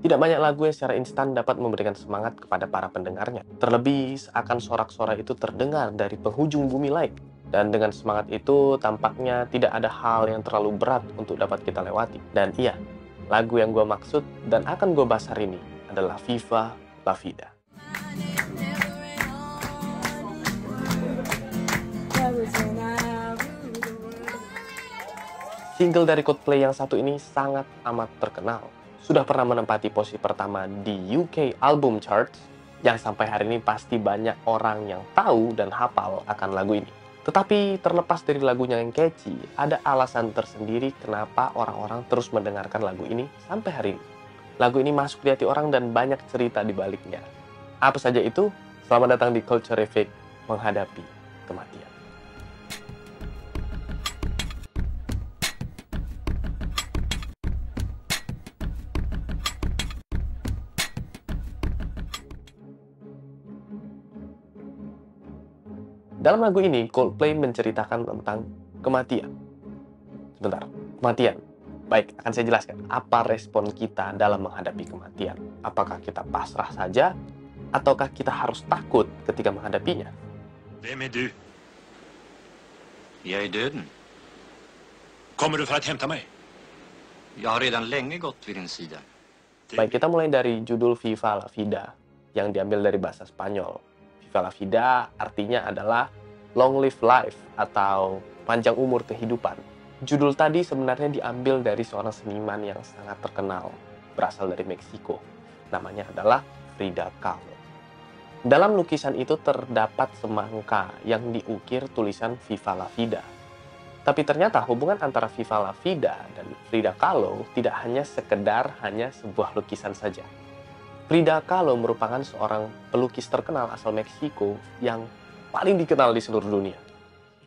Tidak banyak lagu yang secara instan dapat memberikan semangat kepada para pendengarnya. Terlebih seakan sorak-sorai itu terdengar dari penghujung bumi lain. Dan dengan semangat itu tampaknya tidak ada hal yang terlalu berat untuk dapat kita lewati. Dan iya, lagu yang gue maksud dan akan gue bahas hari ini adalah Viva La Vida. Single dari Coldplay yang satu ini sangat amat terkenal. Sudah pernah menempati posisi pertama di UK Album Charts, yang sampai hari ini pasti banyak orang yang tahu dan hafal akan lagu ini. Tetapi terlepas dari lagunya yang catchy, ada alasan tersendiri kenapa orang-orang terus mendengarkan lagu ini sampai hari ini. Lagu ini masuk di hati orang dan banyak cerita di baliknya. Apa saja itu? Selamat datang di Culture Effect menghadapi kematian. Dalam lagu ini, Coldplay menceritakan tentang kematian. Sebentar, kematian. Baik, akan saya jelaskan. Apa respon kita dalam menghadapi kematian? Apakah kita pasrah saja? Ataukah kita harus takut ketika menghadapinya? Vem är du? Jag är döden. Kommer du för att hämta mig? Jag har redan länge gått vid din sida. Baik, kita mulai dari judul Viva La Vida yang diambil dari bahasa Spanyol. Viva La Vida artinya adalah long live life atau panjang umur kehidupan. Judul tadi sebenarnya diambil dari seorang seniman yang sangat terkenal, berasal dari Meksiko. Namanya adalah Frida Kahlo. Dalam lukisan itu terdapat semangka yang diukir tulisan Viva La Vida. Tapi ternyata hubungan antara Viva La Vida dan Frida Kahlo tidak hanya sekedar sebuah lukisan saja. Frida Kahlo merupakan seorang pelukis terkenal asal Meksiko yang paling dikenal di seluruh dunia.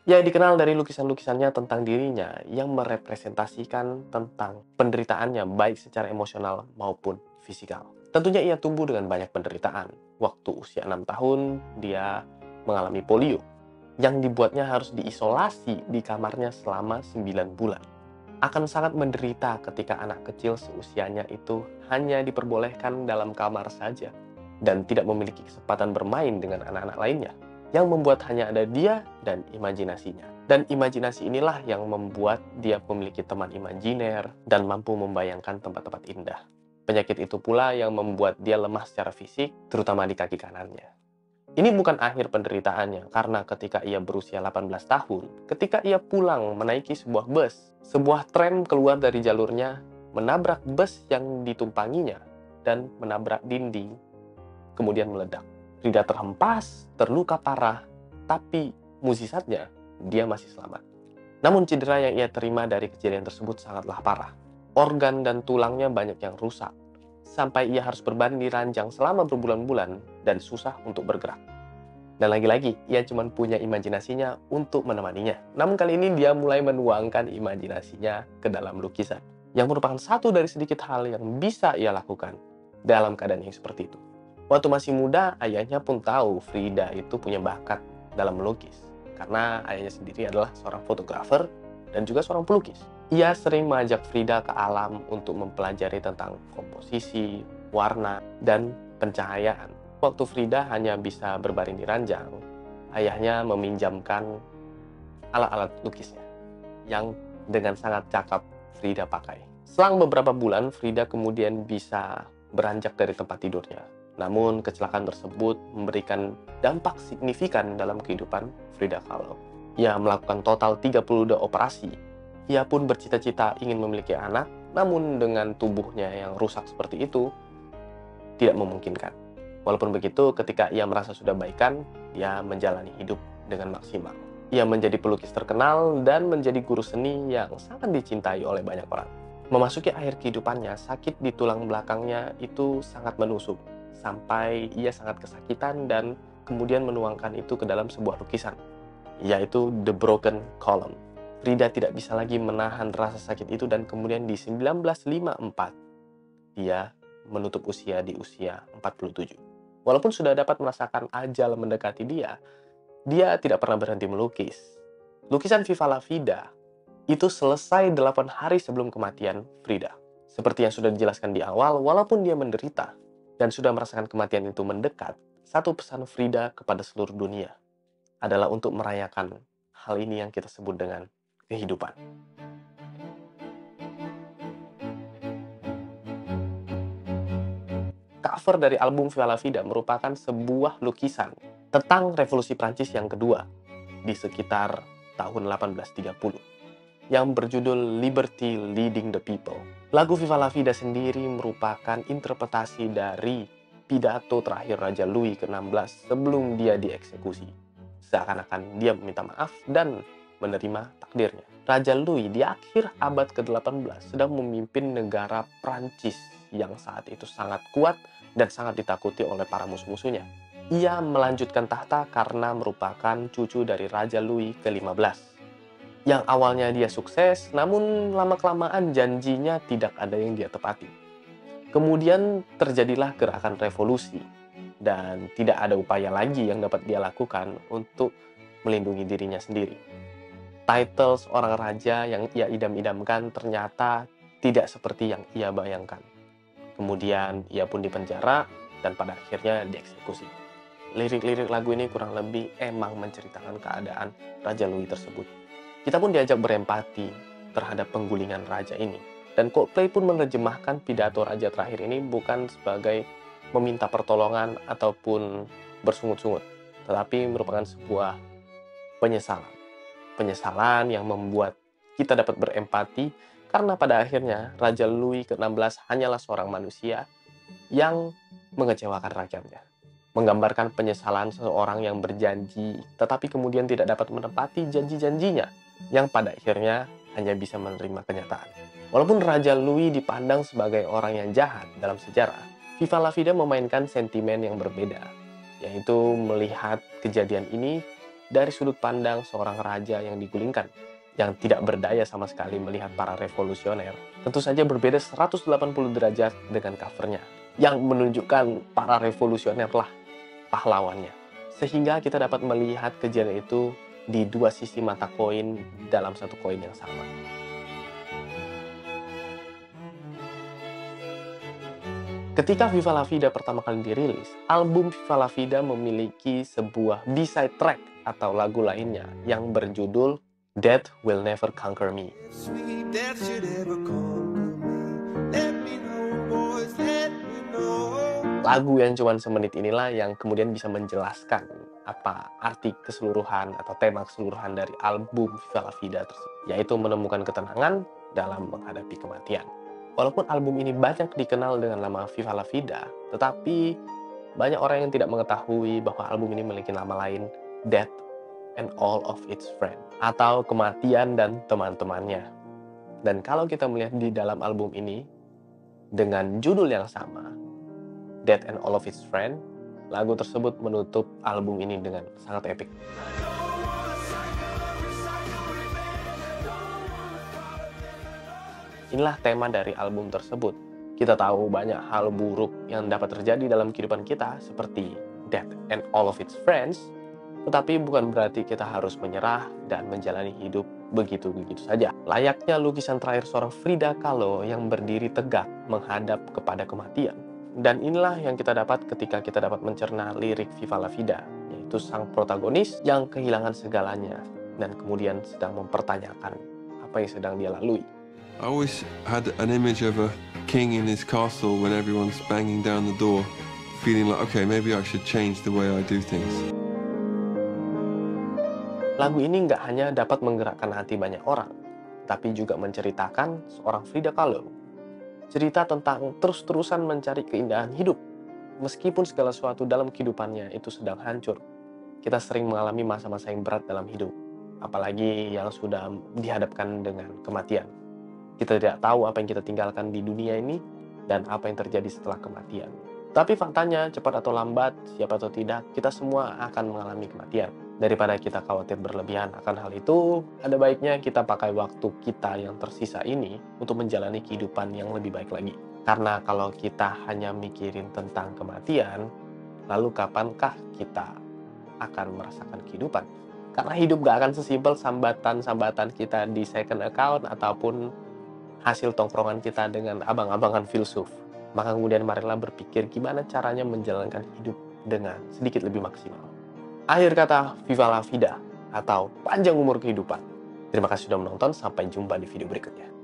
Ia dikenal dari lukisan-lukisannya tentang dirinya yang merepresentasikan tentang penderitaannya baik secara emosional maupun fisikal. Tentunya ia tumbuh dengan banyak penderitaan. Waktu usia 6 tahun, dia mengalami polio yang dibuatnya harus diisolasi di kamarnya selama 9 bulan. Akan sangat menderita ketika anak kecil seusianya itu hanya diperbolehkan dalam kamar saja dan tidak memiliki kesempatan bermain dengan anak-anak lainnya, yang membuat hanya ada dia dan imajinasinya. Dan imajinasi inilah yang membuat dia memiliki teman imajiner dan mampu membayangkan tempat-tempat indah. Penyakit itu pula yang membuat dia lemah secara fisik, terutama di kaki kanannya. Ini bukan akhir penderitaannya, karena ketika ia berusia 18 tahun, ketika ia pulang menaiki sebuah bus, sebuah tram keluar dari jalurnya, menabrak bus yang ditumpanginya, dan menabrak dinding, kemudian meledak. Frida terhempas, terluka parah, tapi mukjizatnya, dia masih selamat. Namun cedera yang ia terima dari kejadian tersebut sangatlah parah. Organ dan tulangnya banyak yang rusak, sampai ia harus berbaring di ranjang selama berbulan-bulan dan susah untuk bergerak. Dan lagi-lagi, ia cuma punya imajinasinya untuk menemaninya. Namun kali ini dia mulai menuangkan imajinasinya ke dalam lukisan, yang merupakan satu dari sedikit hal yang bisa ia lakukan dalam keadaan yang seperti itu. Waktu masih muda, ayahnya pun tahu Frida itu punya bakat dalam melukis, karena ayahnya sendiri adalah seorang fotografer dan juga seorang pelukis. Ia sering mengajak Frida ke alam untuk mempelajari tentang komposisi, warna, dan pencahayaan. Waktu Frida hanya bisa berbaring di ranjang, ayahnya meminjamkan alat-alat lukisnya yang dengan sangat cakap Frida pakai. Selang beberapa bulan, Frida kemudian bisa beranjak dari tempat tidurnya. Namun kecelakaan tersebut memberikan dampak signifikan dalam kehidupan Frida Kahlo. Ia melakukan total 32 operasi. Ia pun bercita-cita ingin memiliki anak, namun dengan tubuhnya yang rusak seperti itu, tidak memungkinkan. Walaupun begitu, ketika ia merasa sudah baikan, ia menjalani hidup dengan maksimal. Ia menjadi pelukis terkenal dan menjadi guru seni yang sangat dicintai oleh banyak orang. Memasuki akhir kehidupannya, sakit di tulang belakangnya itu sangat menusuk, sampai ia sangat kesakitan dan kemudian menuangkan itu ke dalam sebuah lukisan, yaitu The Broken Column. Frida tidak bisa lagi menahan rasa sakit itu dan kemudian di 1954 dia menutup usia di usia 47. Walaupun sudah dapat merasakan ajal mendekati dia tidak pernah berhenti melukis. Lukisan Viva La Vida itu selesai 8 hari sebelum kematian Frida. Seperti yang sudah dijelaskan di awal, walaupun dia menderita dan sudah merasakan kematian itu mendekat, satu pesan Frida kepada seluruh dunia adalah untuk merayakan hal ini yang kita sebut dengan kehidupan. Cover dari album Viva la Vida merupakan sebuah lukisan tentang revolusi Prancis yang kedua di sekitar tahun 1830 yang berjudul Liberty Leading the People. Lagu Viva la Vida sendiri merupakan interpretasi dari pidato terakhir Raja Louis ke-16 sebelum dia dieksekusi. Seakan-akan dia meminta maaf dan menerima takdirnya. Raja Louis di akhir abad ke-18 sedang memimpin negara Prancis yang saat itu sangat kuat dan sangat ditakuti oleh para musuh-musuhnya. Ia melanjutkan tahta karena merupakan cucu dari Raja Louis ke-15. Yang awalnya dia sukses, namun lama-kelamaan janjinya tidak ada yang dia tepati. Kemudian terjadilah gerakan revolusi, dan tidak ada upaya lagi yang dapat dia lakukan untuk melindungi dirinya sendiri. Title seorang raja yang ia idam-idamkan ternyata tidak seperti yang ia bayangkan. Kemudian ia pun dipenjara dan pada akhirnya dieksekusi. Lirik-lirik lagu ini kurang lebih emang menceritakan keadaan Raja Louis tersebut. Kita pun diajak berempati terhadap penggulingan raja ini. Dan Coldplay pun menerjemahkan pidato raja terakhir ini bukan sebagai meminta pertolongan ataupun bersungut-sungut, tetapi merupakan sebuah penyesalan. Penyesalan yang membuat kita dapat berempati karena pada akhirnya Raja Louis ke-16 hanyalah seorang manusia yang mengecewakan rakyatnya. Menggambarkan penyesalan seseorang yang berjanji tetapi kemudian tidak dapat menepati janji-janjinya yang pada akhirnya hanya bisa menerima kenyataan. Walaupun Raja Louis dipandang sebagai orang yang jahat dalam sejarah, Viva la Vida memainkan sentimen yang berbeda, yaitu melihat kejadian ini dari sudut pandang seorang raja yang digulingkan, yang tidak berdaya sama sekali melihat para revolusioner. Tentu saja berbeda 180 derajat dengan covernya, yang menunjukkan para revolusioner lah pahlawannya. Sehingga kita dapat melihat kejadian itu di dua sisi mata koin dalam satu koin yang sama. Ketika Viva la Vida pertama kali dirilis, album Viva la Vida memiliki sebuah B-side track atau lagu lainnya yang berjudul Death Will Never Conquer Me. Lagu yang cuma semenit inilah yang kemudian bisa menjelaskan apa arti keseluruhan atau tema keseluruhan dari album Viva la Vida tersebut, yaitu menemukan ketenangan dalam menghadapi kematian. Walaupun album ini banyak dikenal dengan nama Viva la Vida, tetapi banyak orang yang tidak mengetahui bahwa album ini memiliki nama lain, Death and All of Its Friends, atau Kematian dan Teman-temannya. Dan kalau kita melihat di dalam album ini, dengan judul yang sama, Death and All of Its Friends, lagu tersebut menutup album ini dengan sangat epik. Inilah tema dari album tersebut. Kita tahu banyak hal buruk yang dapat terjadi dalam kehidupan kita, seperti Death and All of Its Friends, tetapi bukan berarti kita harus menyerah dan menjalani hidup begitu-begitu saja. Layaknya lukisan terakhir seorang Frida Kahlo yang berdiri tegak menghadap kepada kematian. Dan inilah yang kita dapat ketika kita dapat mencerna lirik Viva la Vida, yaitu sang protagonis yang kehilangan segalanya dan kemudian sedang mempertanyakan apa yang sedang dia lalui. I always had an image of a king in his castle when everyone's banging down the door, feeling like, okay, maybe I should change the way I do things. Lagu ini nggak hanya dapat menggerakkan hati banyak orang, tapi juga menceritakan seorang Frida Kahlo. Cerita tentang terus-terusan mencari keindahan hidup, meskipun segala sesuatu dalam kehidupannya itu sedang hancur. Kita sering mengalami masa-masa yang berat dalam hidup, apalagi yang sudah dihadapkan dengan kematian. Kita tidak tahu apa yang kita tinggalkan di dunia ini dan apa yang terjadi setelah kematian. Tapi faktanya, cepat atau lambat, siapa atau tidak, kita semua akan mengalami kematian. Daripada kita khawatir berlebihan akan hal itu, ada baiknya kita pakai waktu kita yang tersisa ini untuk menjalani kehidupan yang lebih baik lagi. Karena kalau kita hanya mikirin tentang kematian, lalu kapankah kita akan merasakan kehidupan? Karena hidup gak akan sesimpel sambatan-sambatan kita di second account ataupun hasil tongkrongan kita dengan abang-abangan filsuf. Maka kemudian marilah berpikir gimana caranya menjalankan hidup dengan sedikit lebih maksimal. Akhir kata, Viva la vida, atau panjang umur kehidupan. Terima kasih sudah menonton, sampai jumpa di video berikutnya.